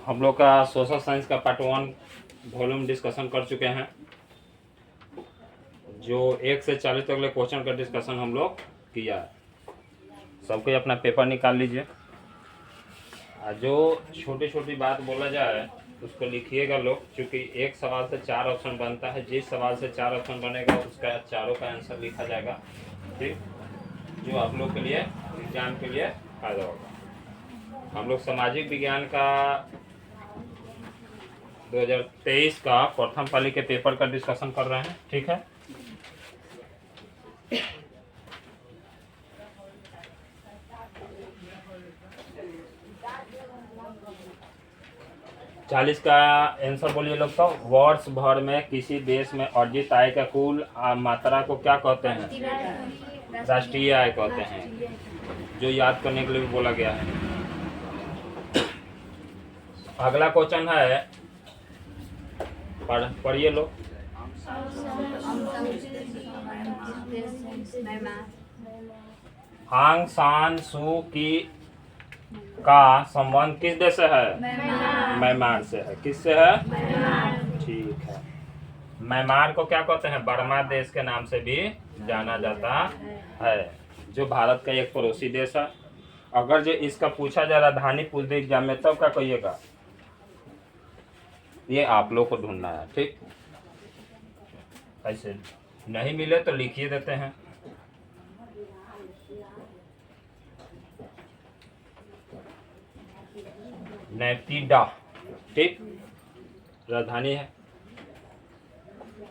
हम लोग का सोशल साइंस का पार्ट 1 वॉल्यूम डिस्कशन कर चुके हैं। जो 1 से 40 तक के क्वेश्चन का डिस्कशन हम लोग किया। सबको अपना पेपर निकाल लीजिए। जो छोटी छोटी बात बोला जाए उसको लिखिएगा लोग, क्योंकि एक सवाल से 4 ऑप्शन बनता है। जिस सवाल से 4 ऑप्शन बनेगा उसका चारों का आंसर लिखा जाएगा, ठीक, जो आप लोग के लिए एग्जाम के लिए फायदा होगा। हम लोग सामाजिक विज्ञान का 2023 का प्रथम पाली के पेपर का डिस्कशन कर रहे हैं, ठीक है। चालीस का आंसर बोलिए लोग। तो वर्ष भर में किसी देश में अर्जित आय का कुल मात्रा को क्या कहते हैं? राष्ट्रीय आय कहते हैं, जो याद करने के लिए भी बोला गया है। अगला क्वेश्चन है, पढ़िए लोग। आंग सान सू की का संबंध किस देश से है? म्यांमार से है। किससे है? ठीक है। म्यांमार को क्या कहते हैं? बर्मा देश के नाम से भी जाना जाता है, जो भारत का एक पड़ोसी देश है। अगर जो इसका पूछा जा राजधानी पूछ दे एग्जाम में, तब क्या कहिएगा? ये आप लोग को ढूंढना है, ठीक। ऐसे नहीं मिले तो लिखिए देते हैं। नैतीडा, ठीक, राजधानी है।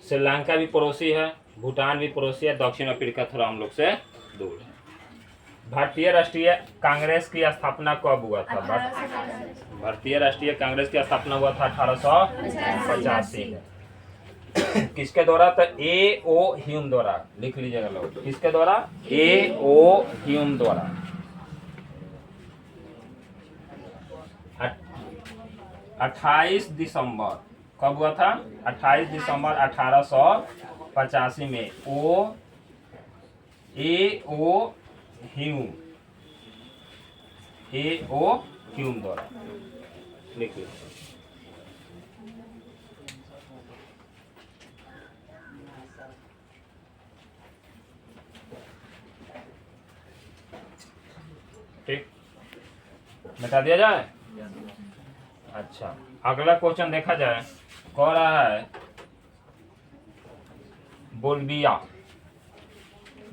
श्रीलंका भी पड़ोसी है, भूटान भी पड़ोसी है, दक्षिण अफ्रीका थोड़ा हम लोग से दूर है। भारतीय राष्ट्रीय कांग्रेस की स्थापना कब हुआ था? भारतीय राष्ट्रीय कांग्रेस की स्थापना हुआ था 1885 में। किसके द्वारा? तो ए ओ ह्यूम द्वारा। लिख लीजिएगा लोग, किसके द्वारा? ए ओ ह्यूम द्वारा। 28 दिसंबर कब हुआ था? 28 दिसंबर 1885 में ए ओ ह्यूम द्वारा। लिख लीजिए। ठीक, बता दिया जाए। अच्छा, अगला क्वेश्चन देखा जाए। कह रहा है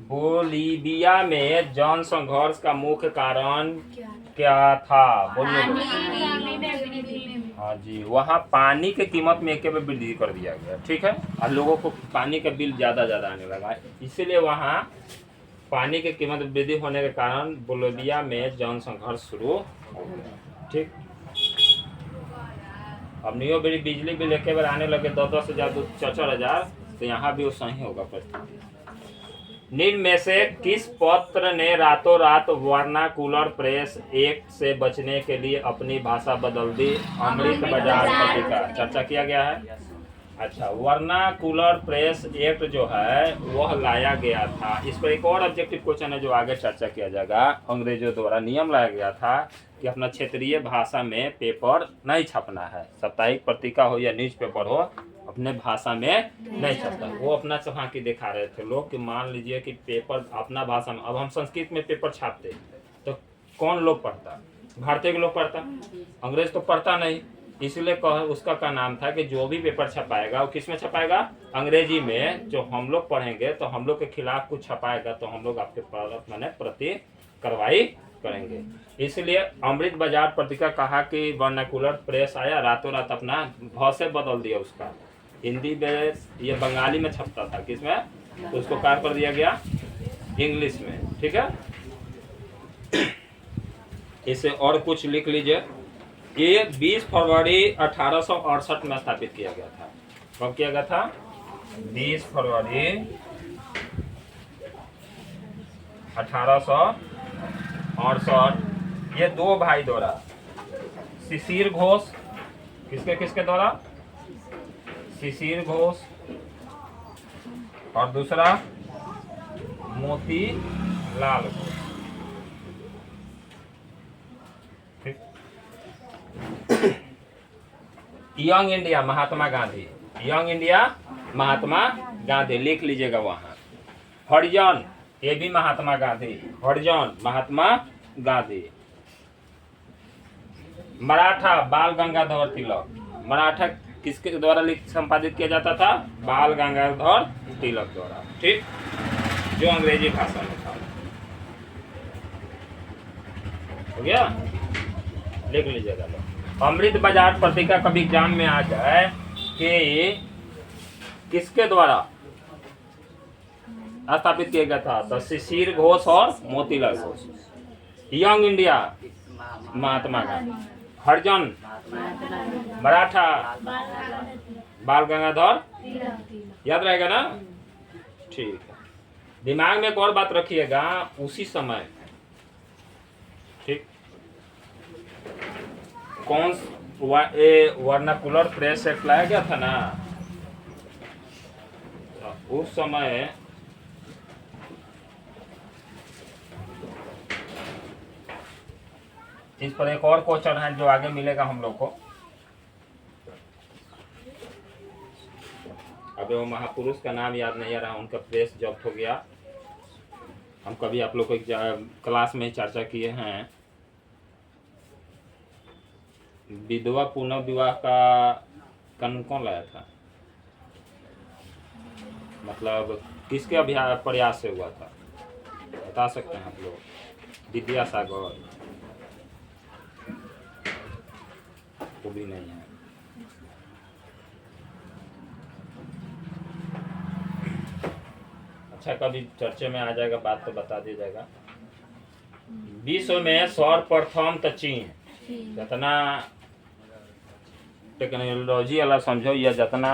बोलीविया में जन संघर्ष का मुख्य कारण क्या था? बोलिए। हाँ जी, वहाँ पानी के कीमत में एक बार वृद्धि कर दिया गया, ठीक है। और लोगों को पानी का बिल ज्यादा आने लगा, इसीलिए वहाँ पानी की कीमत वृद्धि होने के कारण बोलीविया में जन संघर्ष शुरू हो गया, ठीक। अब नियो बिजली बिल एक बार आने लगे 10-10 हजार 4-4 हजार, तो यहाँ भी वो सही होगा परिस्थिति। निम्न में से किस पत्र ने रातों रात वर्नाकुलर प्रेस एक्ट से बचने के लिए अपनी भाषा बदल दी? अमृत बाजार पत्रिका। चर्चा किया गया है। अच्छा, वर्नाकुलर प्रेस एक्ट जो है वह लाया गया था। इस पर एक और ऑब्जेक्टिव क्वेश्चन है जो आगे चर्चा किया जाएगा। अंग्रेजों द्वारा नियम लाया गया था कि अपना क्षेत्रीय भाषा में पेपर नहीं छपना है। साप्ताहिक पत्रिका हो या न्यूज पेपर हो, अपने भाषा में नहीं छपता। वो अपना चढ़ा के दिखा रहे थे लोग कि मान लीजिए कि पेपर अपना भाषा में, अब हम संस्कृत में पेपर छापते तो कौन लोग पढ़ता? भारतीय के लोग पढ़ता, अंग्रेज तो पढ़ता नहीं। इसलिए उसका का नाम था कि जो भी पेपर छपाएगा वो किस में छपाएगा? अंग्रेजी में। जो हम लोग पढ़ेंगे तो हम लोग के खिलाफ कुछ छपाएगा तो हम लोग आपके प्रति कार्रवाई करेंगे। इसलिए अमृत बाजार पत्रिका कहा कि वर्नाकुलर प्रेस आया, रातों रात अपना भाषा बदल दिया उसका। हिंदी में ये बंगाली में छपता था, किसमें? तो उसको कार कर दिया गया इंग्लिश में, ठीक है। इसे और कुछ लिख लीजिए। ये 20 फरवरी 1868 में स्थापित किया गया था। कब किया गया था? 20 फरवरी 1868। ये दो भाई द्वारा, शिशिर घोष, किसके द्वारा? शिशिर घोष, और दूसरा Motilal Ghosh. Young India Mahatma Gandhi, young India Mahatma Gandhi लिख लीजिएगा वहाँ। हरिजन ये भी महात्मा गांधी, हरिजन महात्मा गांधी। मराठा बाल गंगाधर तिलक, मराठा किसके द्वारा संपादित किया जाता था? बाल गंगाधर तिलक द्वारा, ठीक, जो अंग्रेजी भाषा में था। हो गया, लिख लीजिएगा। अमृत बाजार पत्रिका कभी एग्जाम में आ जाए कि किसके द्वारा स्थापित किया गया था, तो शिशिर घोष और मोतीलाल घोष। यंग इंडिया महात्मा गांधी, हरिजन मराठा बाल गंगाधर, याद रहेगा ना? ठीक है, दिमाग में एक और बात रखिएगा, उसी समय, ठीक, कौन वर्नाकुलर प्रेस एक्ट लाया गया था ना, उस समय इस पर एक और क्वेश्चन है जो आगे मिलेगा हम लोग को। अबे वो महापुरुष का नाम याद नहीं आ रहा, उनका प्रेस जब्त हो गया। हम कभी आप लोग को क्लास में चर्चा किए हैं। विधवा पुनर्विवाह का कानून कौन लाया था? मतलब किसके अभियान प्रयास से हुआ था, बता सकते हैं आप लोग? विद्यासागर, वो भी नहीं है। अच्छा, कभी चर्चे में आ जाएगा बात तो बता दिया जाएगा। विश्व में सर्वप्रथम तो चीन, जितना टेक्नोलॉजी वाला समझो या जितना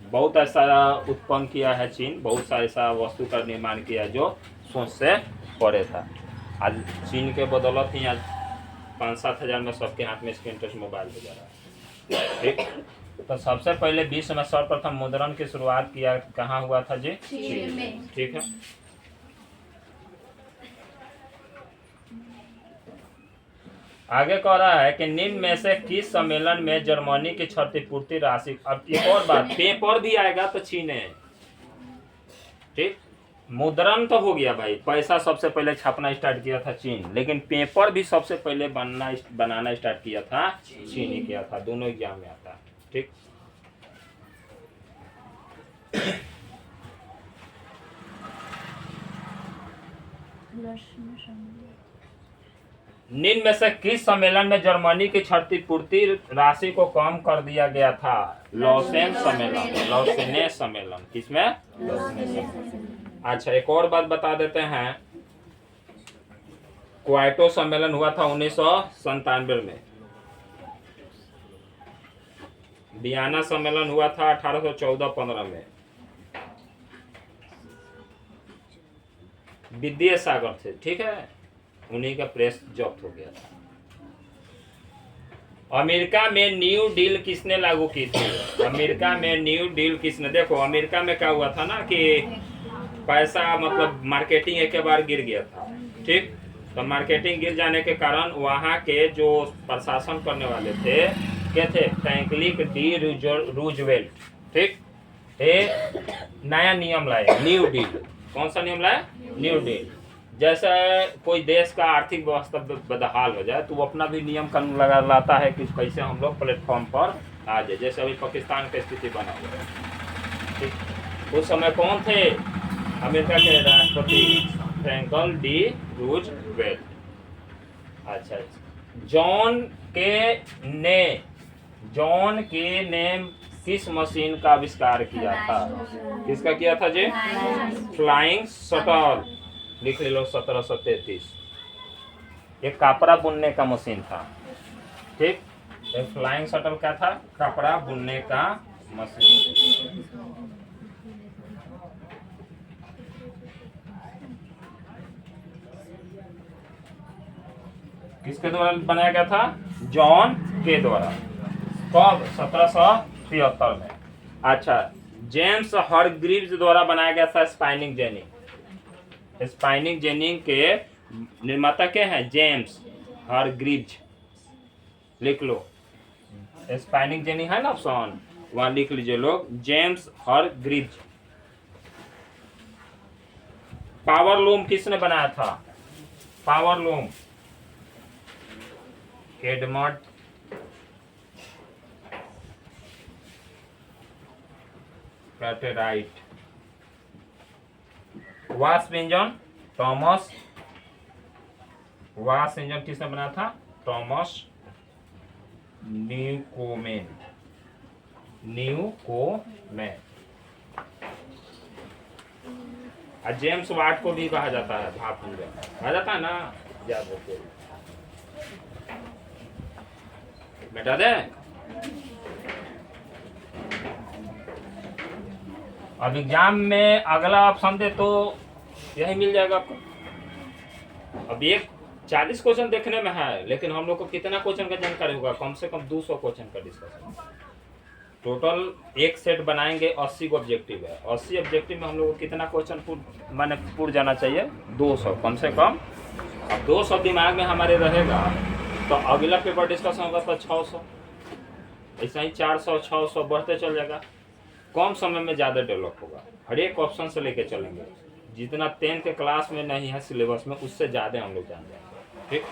बहुत ऐसा उत्पन्न किया है चीन, बहुत सा ऐसा वस्तु का निर्माण किया जो सोच से परे था। आज चीन के बदौलत ही आज 5-7 हज़ार में सबके हाथ में स्क्रीन टच मोबाइल हो जा रहा है, ठीक। तो सबसे पहले विश्व में सर्वप्रथम मुद्रण की शुरुआत किया कहाँ हुआ था जी? चीन में, ठीक है। आगे कह रहा है कि निम्न में से किस सम्मेलन में जर्मनी की क्षतिपूर्ति राशि, अब एक और बात, पेपर भी आएगा तो चीन है, ठीक। मुद्रण तो हो गया भाई, पैसा सबसे पहले छापना स्टार्ट किया था चीन, लेकिन पेपर भी सबसे पहले बनाना स्टार्ट किया था चीन ही किया था। दोनों एग्जाम में आता है, ठीक। निम्न में से किस सम्मेलन में जर्मनी की क्षतिपूर्ति राशि को कम कर दिया गया था? लॉसेन सम्मेलन, लॉसेने सम्मेलन, किसमें? लॉसेने सम्मेलन। अच्छा, एक और बात बता देते हैं, क्वाइटो सम्मेलन हुआ था 1997 में। वियना सम्मेलन हुआ था 1814-15 में। विद्यासागर थे, ठीक है, उन्हीं का प्रेस जब्त हो गया था। अमेरिका में न्यू डील किसने लागू की थी? अमेरिका में न्यू डील किसने, देखो अमेरिका में क्या हुआ था ना कि पैसा मतलब मार्केटिंग एक बार गिर गया था, ठीक। तो मार्केटिंग गिर जाने के कारण वहाँ के जो प्रशासन करने वाले थे क्या थे? फ्रैंकलिन डी रूजवेल्ट, ठीक, एक नया नियम लाए, न्यू डील। कौन सा नियम लाया? New deal. जैसे कोई देश का आर्थिक व्यवस्था बदहाल हो जाए तो वो अपना भी नियम कानून लगा लाता है कि कैसे हम लोग प्लेटफॉर्म पर आ जाए। जैसे अभी पाकिस्तान की स्थिति बना हुआ है, ठीक। उस समय कौन थे? अमेरिका के राष्ट्रपति फ्रैंकलिन डी रूजवेल्ट। अच्छा, जॉन के ने किस मशीन का आविष्कार किया था? किसका किया था जी? फ्लाइंग शटल, लिख ले लो 1733। एक कपड़ा बुनने का मशीन था, ठीक। एक फ्लाइंग शटल क्या था? कपड़ा बुनने का मशीन। किसके द्वारा बनाया गया था? जॉन के द्वारा। कब? 1773 में। अच्छा, जेम्स हरग्रीव्स द्वारा बनाया गया था स्पाइनिंग जेनी। स्पाइनिंग जेनी के निर्माता क्या है? जेम्स हरग्रीव्स, लिख लो, स्पाइनिक जेनी है ना ऑप्शन, वहां लिख लीजिए लोग, जेम्स हरग्रीव्ज। पावर लूम किसने बनाया था? Power loom Edmund Cartwright. वाश इंजन थॉमस, वाश इंजन किसने बनाया था? Thomas Newcomen, Newcomen. और जेम्स वाट को भी कहा जाता है भाप इंजन, कहा जाता है ना, याद रखिए। बेटा दे अब एग्जाम में अगला ऑप्शन दे तो यही मिल जाएगा आपको। अब एक 40 क्वेश्चन देखने में है, लेकिन हम लोग को कितना क्वेश्चन का जानकारी होगा? कम से कम 200 क्वेश्चन का डिस्कशन। टोटल एक सेट बनाएंगे, 80 को ऑब्जेक्टिव है। 80 ऑब्जेक्टिव में हम लोग को कितना क्वेश्चन माने पूर्ण जाना चाहिए? 200 कम से कम। अब 200 दिमाग में हमारे रहेगा तो अगला पेपर डिस्कशन होगा तो 600, ऐसा ही 400 600 बढ़ते चल जाएगा। कम समय में ज़्यादा डेवलप होगा। हर एक ऑप्शन से लेके चलेंगे, जितना 10th के क्लास में नहीं है सिलेबस में, उससे ज़्यादा हम लोग जान जाएंगे। ठीक,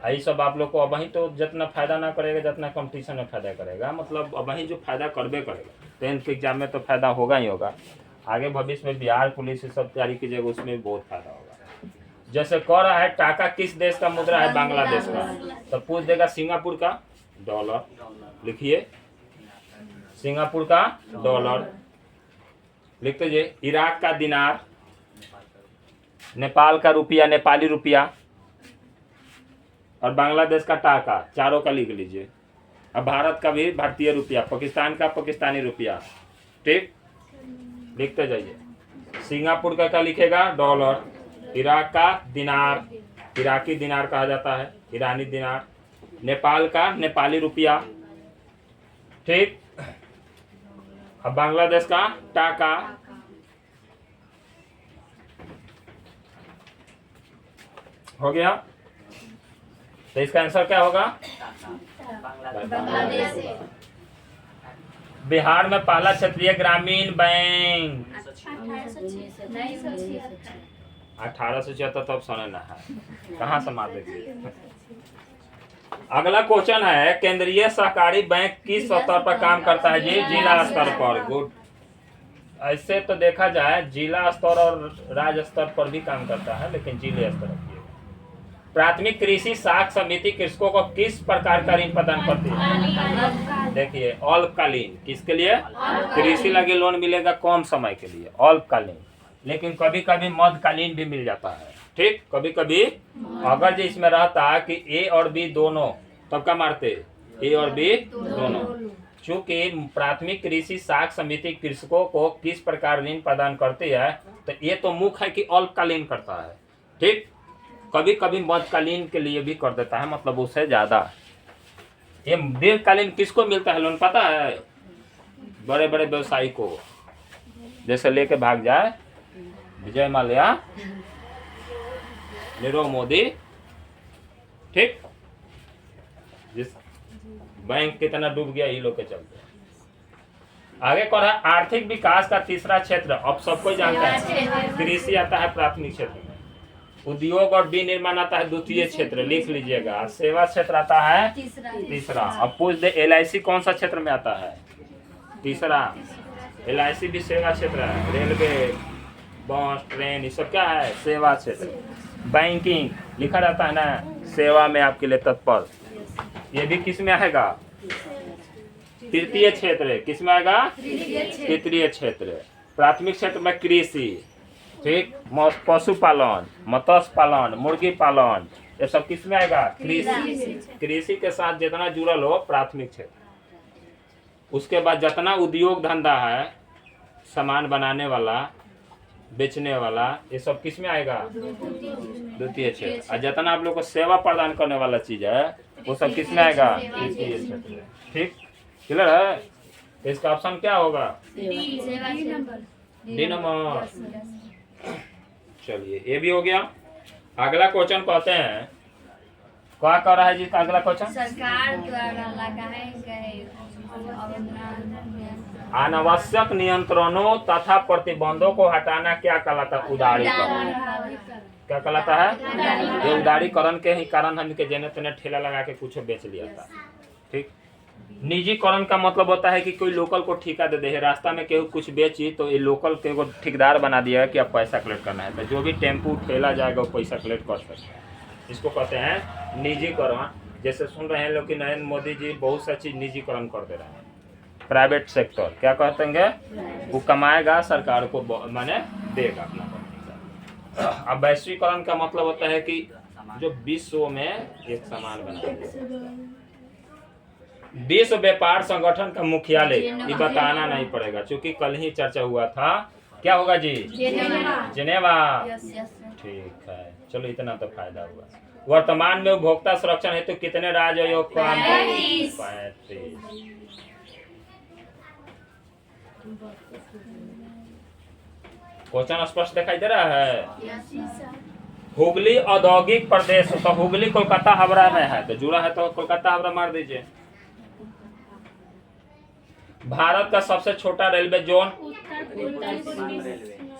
यही सब आप लोग को अब वहीं तो जितना फायदा ना करेगा जितना कंपटीशन में फायदा करेगा, मतलब अब वहीं जो फायदा करबे करेगा। 10th के एग्जाम में तो फायदा होगा ही होगा, आगे भविष्य में बिहार पुलिस ये सब तैयारी कीजिएगा, उसमें भी बहुत फायदा होगा। जैसे कह रहा है टाका किस देश का मुद्रा है? बांग्लादेश का। तो पूछ देगा सिंगापुर का डॉलर, लिखिए सिंगापुर का डॉलर लिख दीजिए। इराक का दिनार, नेपाल का रुपया, नेपाली रुपया, और बांग्लादेश का टाका, चारों का लिख लीजिए। अब भारत का भी भारतीय रुपया, पाकिस्तान का पाकिस्तानी रुपया। ठीक, लिखते जाइए। सिंगापुर का क्या लिखेगा? डॉलर। इराक का दिनार, इराकी दिनार कहा जाता है, ईरानी दिनार। नेपाल का नेपाली रुपया। ठीक, अब बांग्लादेश का टाका। हो गया, तो इसका आंसर क्या होगा? बिहार में पहला क्षेत्रीय ग्रामीण बैंक 1876, तब सोने ना है, कहाँ से मार देंगे। अगला क्वेश्चन है, केंद्रीय सहकारी बैंक किस स्तर पर काम करता है? जी, जिला स्तर पर। गुड। ऐसे तो देखा जाए जिला स्तर और राज्य स्तर पर भी काम करता है, लेकिन जिले स्तर पर। प्राथमिक कृषि साख समिति कृषकों को किस प्रकार का ऋण प्रदान करती है? देखिए, अल्पकालीन। किसके लिए? कृषि लगे लोन मिलेगा कम समय के लिए, अल्पकालीन। लेकिन कभी कभी मध्यकालीन भी मिल जाता है। ठीक, कभी कभी अगर जो इसमें रहता कि ए और बी दोनों, तब क्या मारते? ए और बी दोनों। चूंकि प्राथमिक कृषि साख समिति कृषकों को किस प्रकार ऋण प्रदान करती है, तो ये तो मुख्य है कि अल्पकालीन करता है। ठीक, कभी कभी मध्यकालीन के लिए भी कर देता है, मतलब उससे ज्यादा। ये दीर्घकालीन किसको मिलता है लोन पता है? बड़े बड़े व्यवसायी को, जैसे लेके भाग जाए विजय माल्या, नीरव मोदी। ठीक, जिस बैंक कितना डूब गया ये लोग के चलते। आगे कह रहा है आर्थिक विकास का तीसरा क्षेत्र, अब सबको जानता है। कृषि आता है प्राथमिक क्षेत्र में, उद्योग और विनिर्माण आता है द्वितीय क्षेत्र, लिख लीजिएगा। सेवा क्षेत्र आता है तीसरा। अब पूछ दे LIC कौन सा क्षेत्र में आता है? तीसरा। LIC भी सेवा क्षेत्र है। रेलवे, बस, ट्रेन, ये सब क्या है? सेवा क्षेत्र। बैंकिंग लिखा रहता है ना, सेवा में आपके लिए तत्पर, ये भी किस में आएगा? तृतीय क्षेत्र। किस में आएगा? तृतीय क्षेत्र। प्राथमिक क्षेत्र में कृषि, ठीक, पशुपालन, मत्स्य पालन, मुर्गी पालन, ये सब किस में आएगा? कृषि। कृषि के साथ जितना जुड़ल हो प्राथमिक क्षेत्र। उसके बाद जितना उद्योग धंधा है, सामान बनाने वाला, बेचने वाला, ये सब किस में आएगा? द्वितीय क्षेत्र। और जितना आप लोग को सेवा प्रदान करने वाला चीज है, वो सब किस में आएगा? तृतीय क्षेत्र। ठीक, क्लियर है? इसका ऑप्शन क्या होगा? D number. चलिए, ये भी हो गया। अगला क्वेश्चन कहते हैं क्या कर रहा है जी अगला क्वेश्चन? सरकार द्वारा लगाए गए अनावश्यक नियंत्रणों तथा प्रतिबंधों को हटाना क्या कहलाता है? उदारीकरण। क्या कहलाता है? ये उदारीकरण के ही कारण हम के जेने तेने ठेला लगा के कुछ बेच लिया था। ठीक। निजीकरण का मतलब होता है कि कोई लोकल को ठेका दे दे, रास्ता में केहू कुछ बेची तो ये लोकल के को ठेकेदार बना दिया है कि अब पैसा कलेक्ट करना है, तो जो भी टेम्पू ठेला जाएगा वो पैसा कलेक्ट कर सकते हैं। इसको कहते हैं निजीकरण। जैसे सुन रहे हैं लोग कि नरेंद्र मोदी जी बहुत सा चीज निजीकरण कर दे रहे हैं। प्राइवेट सेक्टर क्या कहते हैं? वो कमाएगा, सरकार को माने देगा अपना पैसा। अब वैश्वीकरण का मतलब होता है कि जो विश्व में एक समान बना दिया। विश्व व्यापार संगठन का मुख्यालय ये बताना नहीं पड़ेगा क्योंकि कल ही चर्चा हुआ था। क्या होगा जी? जिनेवा। ठीक है, चलो इतना तो फायदा हुआ। वर्तमान में उपभोक्ता संरक्षण हेतु कितने राज्य आयोग? 35। क्वेश्चन स्पष्ट दिखाई दे रहा है? हुगली औद्योगिक प्रदेश, तो हुगली कोलकाता हावड़ा में है, तो जुड़ा है तो कोलकाता हावड़ा मार दीजिए। भारत का सबसे छोटा रेलवे जोन?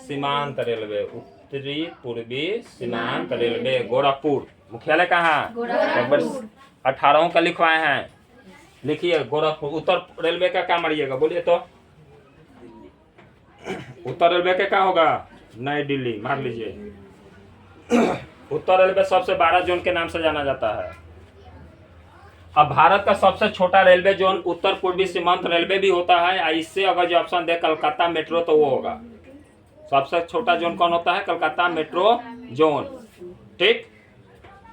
सीमांत रेलवे, उत्तरी पूर्वी सीमांत रेलवे, गोरखपुर। मुख्यालय कहाँ? एक बार 18 का लिखवाए हैं, लिखिए गोरखपुर। उत्तर रेलवे का क्या मारिएगा बोलिए तो? उत्तर रेलवे का क्या होगा? नई दिल्ली मार लीजिए। उत्तर रेलवे सबसे 12 जोन के नाम से जाना जाता है। अब भारत का सबसे छोटा रेलवे जोन उत्तर पूर्वी सीमांत रेलवे भी होता है। इससे अगर जो ऑप्शन दे कलकत्ता मेट्रो तो वो होगा। सबसे छोटा जोन कौन होता है? Calcutta metro zone. ठीक,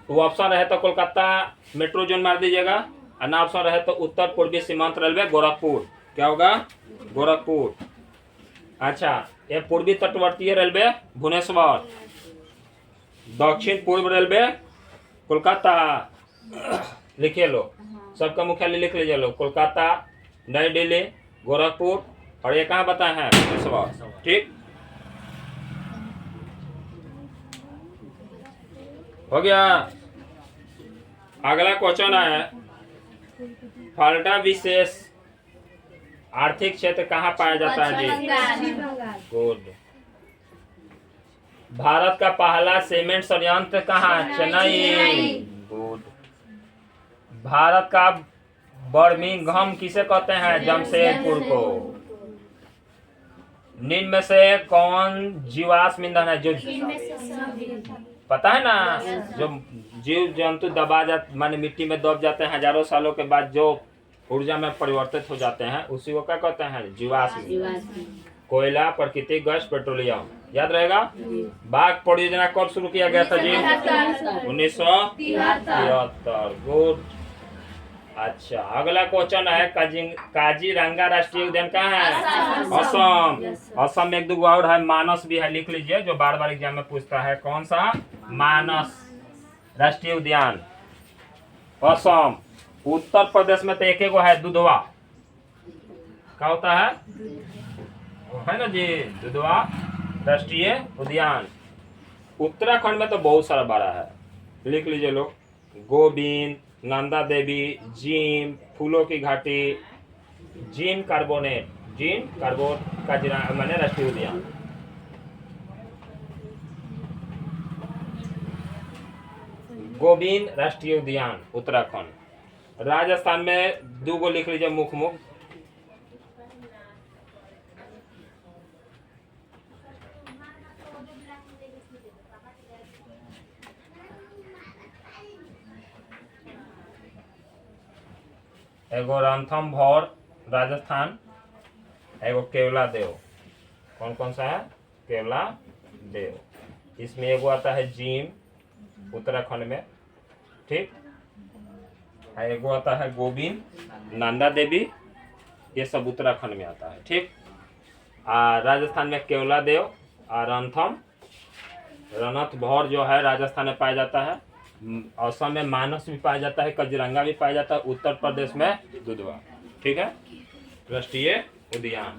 वो ऑप्शन रहे तो कोलकाता मेट्रो जोन मार दीजिएगा, और ना ऑप्शन रहे तो उत्तर पूर्वी सीमांत रेलवे गोरखपुर। क्या होगा? गोरखपुर। अच्छा, ये पूर्वी तटवर्तीय रेलवे भुवनेश्वर, दक्षिण पूर्व रेलवे कोलकाता। लिखिए लो, सबका मुख्यालय लिख लीजिए लो, कोलकाता, नई दिल्ली, गोरखपुर, और ये कहाँ बताए हैं? भुवनेश्वर। ठीक, हो गया। अगला क्वेश्चन है, फाल्टा विशेष आर्थिक क्षेत्र कहाँ पाया जाता है जी? गुड। भारत का पहला सीमेंट संयंत्र कहाँ? चेन्नई। गुड। भारत का बर्मिंघम किसे कहते हैं? जमशेदपुर को। निम्न में से कौन जीवाश्म ईंधन है? जो पता है ना, जो जीव जंतु दबा जाते माने मिट्टी में दब जाते हैं, हजारों सालों के बाद जो ऊर्जा में परिवर्तित हो जाते हैं, उसी को क्या कहते हैं? जीवाश्म। कोयला, प्राकृतिक गैस, पेट्रोलियम। याद रहेगा। बाघ परियोजना कब शुरू किया गया था जी? 1973। गुड। अच्छा, अगला क्वेश्चन है, काजीरंगा राष्ट्रीय उद्यान कहाँ है? असम। असम में एक दो और है, मानस भी है, लिख लीजिए, जो बार बार एग्जाम में पूछता है। कौन सा? मानस राष्ट्रीय उद्यान, असम। उत्तर प्रदेश में तो एक गो है, दुधवा। क्या होता है ना जी? दुधवा राष्ट्रीय उद्यान। उत्तराखंड में तो बहुत सारा बड़ा है, लिख लीजिए लोग, गोविंद, नंदा देवी, जिम, फूलों की घाटी, gym carbonate, gym carbon Kaziranga माने राष्ट्रीय उद्यान। गोविंद राष्ट्रीय उद्यान उत्तराखंड। राजस्थान में दो गो लिख लीजिए, मुख मुख। एगो रणथंभौर राजस्थान, एगो केवला देव। कौन कौन सा है? केवला देव। इसमें एगो आता है जिम उत्तराखंड में, ठीक। एगो आता है गोविंद, नंदा देवी, ये सब उत्तराखंड में आता है, ठीक। राजस्थान में केवला देव और रणथंभौर जो है राजस्थान में पाया जाता है। असम में मानस भी पाया जाता है, काजीरंगा भी पाया जाता है, उत्तर प्रदेश में दुधवा, ठीक है। राष्ट्रीय उद्यान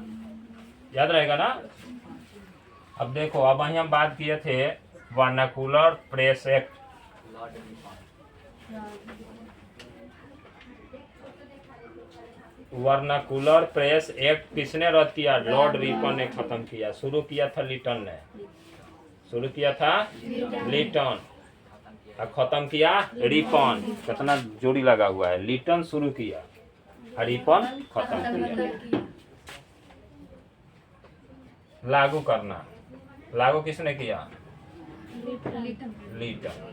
याद रहेगा ना। अब देखो, अब वही हम बात किए थे vernacular press act, vernacular press act किसने रद्द किया? लॉर्ड रिपन ने खत्म किया। शुरू किया था लिटन ने, शुरू किया था लिटन और खत्म किया रिपन। कितना जोड़ी लगा हुआ है, लिटन शुरू किया और रिपन खत्म किया। लागू करना, लागू किसने किया? लिटन।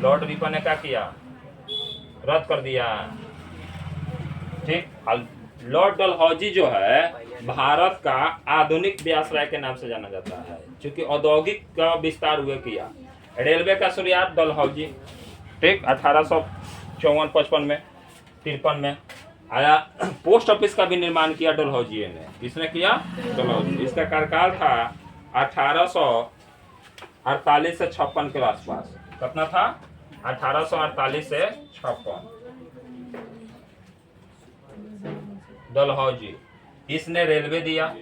लॉर्ड रिपन ने क्या किया? रद्द कर दिया। ठीक। लॉर्ड डलहौजी जो है भारत का आधुनिक व्यासराय के नाम से जाना जाता है, क्योंकि औद्योगिक का विस्तार हुए किया। रेलवे का शुरुआत डलहौजी, ठीक, 1854-55 में, 53 में आया। पोस्ट ऑफिस का भी निर्माण किया डलहौजी ने। किसने किया? डलहौजी। इसका कार्यकाल था 1848 से 56 के आसपास। कितना था? 1848 से 56। डलहौजी। इसने रेलवे दिया,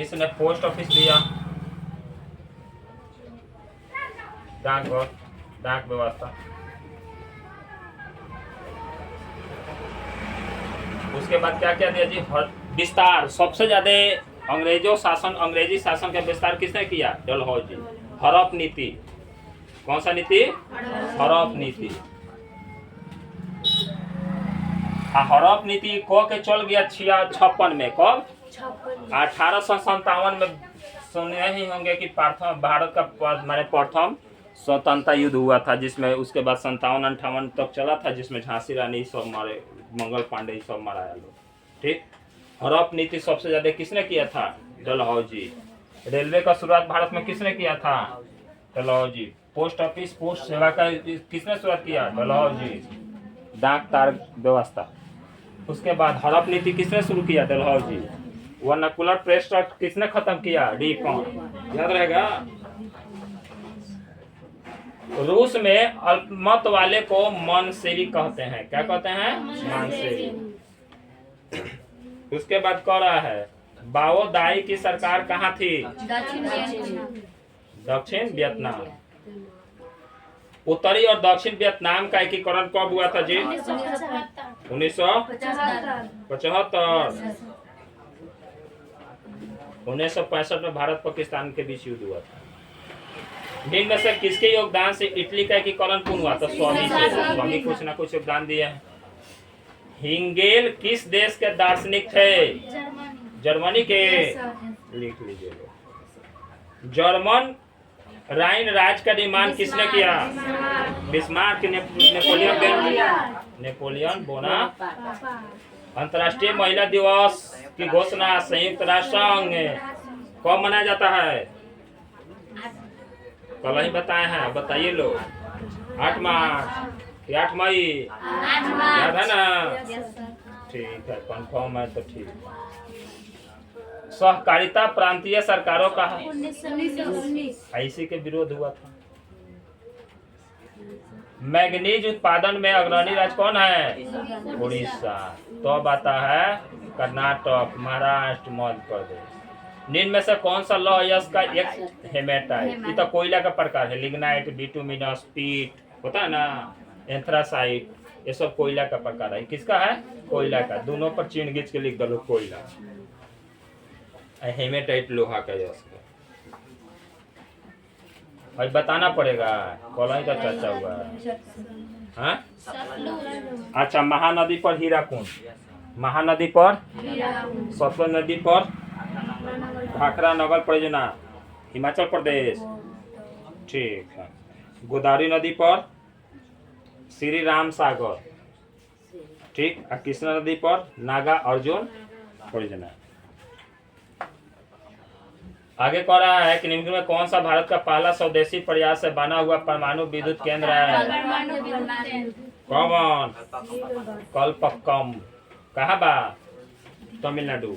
इसने पोस्ट ऑफिस दिया, डाकघर, डाक व्यवस्था। उसके बाद क्या क्या दिया जी? विस्तार। सबसे ज्यादा अंग्रेजी शासन का विस्तार किसने किया? डलहौजी। हड़प नीति। कौन सा नीति? हड़प नीति। हड़प नीति को के चल गया 56 में। कब? 1857 में। सुने ही होंगे कि प्रथम भारत का प्रथम स्वतंत्रता युद्ध हुआ था, जिसमें उसके बाद 57-58 तक चला था, जिसमें झांसी रानी सब मारे, मंगल पांडे सब मराया लोग। ठीक। हड़प नीति सबसे ज्यादा किसने किया था? डलहौजी। रेलवे का शुरुआत भारत में किसने किया था? डलहौजी। पोस्ट ऑफिस, पोस्ट सेवा का किसने शुरुआत किया? डलहौजी। डाक तार व्यवस्था। उसके बाद हड़प नीति किसने शुरू किया? डलहौजी। वर्नाकुलर प्रेस एक्ट किसने खत्म किया? रिपन। याद रहेगा। रूस में अल्पमत वाले को मनसेवी कहते हैं। क्या कहते हैं? मनसेवी। उसके बाद कह रहा है बाओ दाई की सरकार कहाँ थी? दक्षिण वियतनाम। उत्तरी और दक्षिण वियतनाम का एकीकरण कब हुआ था जी? 1975। 1965 में भारत पाकिस्तान के बीच युद्ध हुआ था। निम्न में से किसके योगदान से इटली का एकीकरण पूर्ण हुआ था? स्वामी से। स्वामी कुछ ना कुछ योगदान दिए हैं। हिंगेल किस देश के दार्शनिक थे? जर्मनी के। लिख लीजिए लोग। जर्मन राइन राज्य का निर्माण किसने किया? बिस्मार्क। Napoleon Bonaparte. अंतर्राष्ट्रीय महिला दिवस की घोषणा संयुक्त राष्ट्र संघ कब मनाया जाता है? कल ही बताए हैं, बताइए लोग। 8 मार्च या 8 मई? याद है ना? ठीक है, कंफर्म है तो ठीक। सहकारिता प्रांतीय सरकारों का 1919 इसी के विरोध हुआ था। मैग्नीज उत्पादन में अग्रणी राज्य कौन है? उड़ीसा। तो अब आता है कर्नाटक, महाराष्ट्र, मध्य प्रदेश। निम्न में से कौन सा लौह यस्क का एक हेमेटाइट? ये तो कोयला का प्रकार है। लिग्नाइट, बिटुमिनस, पीट होता है ना, एंथ्रासाइट, ये सब कोयला का प्रकार है। किसका है? कोयला का। दोनों पर चिन्ह खींच के लिख दो कोयला। हेमेटाइट लोहा का यस्क है। और बताना पड़ेगा, कल ही का चर्चा हुआ है। हाँ? अच्छा, महानदी पर हीराकुंड, महानदी पर सतलुज नदी पर भाखरा नगर परियोजना, हिमाचल प्रदेश। ठीक है। गोदावरी नदी पर श्री राम सागर। ठीक। और कृष्णा नदी पर नागा अर्जुन परियोजना। आगे कह रहा है कि निम्न में कौन सा भारत का पहला स्वदेशी प्रयास से बना हुआ परमाणु विद्युत केंद्र है? कौन? कलपक्कम। कहाँ बा? तमिलनाडु।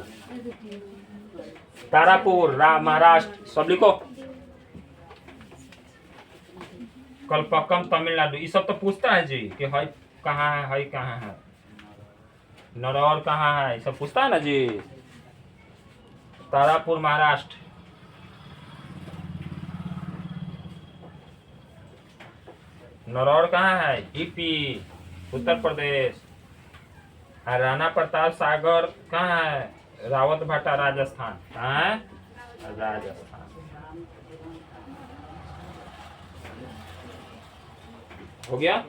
तारापुर, महाराष्ट्र। सब लिखो। कलपक्कम तमिलनाडु। ये सब तो पूछता है जी कि है कहाँ है कहाँ है, नरौर कहाँ है, ये सब पूछता है ना जी। तारापुर महाराष्ट्र। नरौर कहाँ है? यूपी, उत्तर प्रदेश। और राणा प्रताप सागर कहाँ है? रावत भाटा, राजस्थान। कहाँ है? राजस्थान। हो गया?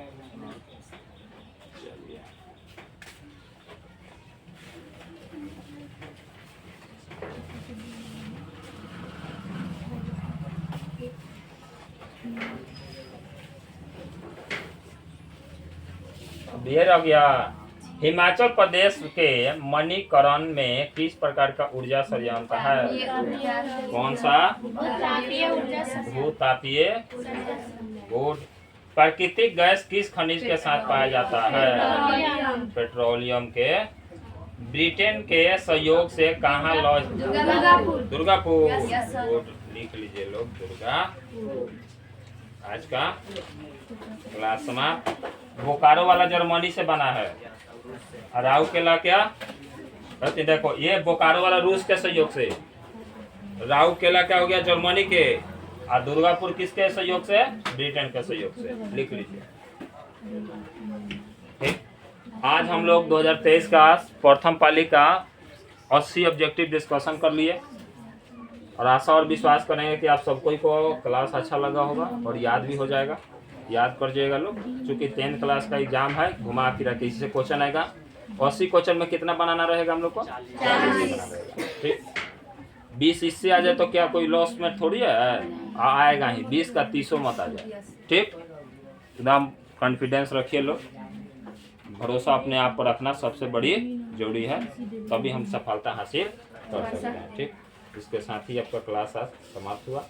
अब ये रह गया, हिमाचल प्रदेश के मणिकरण में किस प्रकार का ऊर्जा संयंत्र है? कौन सा? भूतापीय। गुड। प्राकृतिक गैस किस खनिज के साथ पाया जाता है? पेट्रोलियम के। ब्रिटेन के सहयोग से कहाँ लॉन्च? दुर्गापुर। गुड, लिख लीजिए लोग, दुर्गापुर। आज का क्लास समाप्त। बोकारो वाला जर्मनी से बना है, और राउरकेला क्या? देखो, ये बोकारो वाला रूस के सहयोग से, राउरकेला क्या हो गया? जर्मनी के। और दुर्गापुर किसके सहयोग से? ब्रिटेन के सहयोग से। लिख लीजिए। ठीक। आज हम लोग 2023 का प्रथम पाली का 80 ऑब्जेक्टिव डिस्कशन कर लिए, और आशा और विश्वास करेंगे कि आप सबको को क्लास अच्छा लगा होगा और याद भी हो जाएगा। याद कर जाइएगा लोग, क्योंकि 10th क्लास का एग्जाम है, घुमा फिरा के इसी से क्वेश्चन आएगा। 80 क्वेश्चन में कितना बनाना रहेगा हम लोग को? 40 बनाना रहेगा। ठीक। 20 इससे आ जाए तो क्या कोई लॉस में थोड़ी है? आएगा ही। 20 का 30 मत आ जाए। ठीक, एकदम कॉन्फिडेंस रखिए लोग। भरोसा अपने आप पर रखना सबसे बड़ी जरूरी है, तभी हम सफलता हासिल कर सकते हैं। ठीक, इसके साथ ही आपका क्लास आज समाप्त हुआ।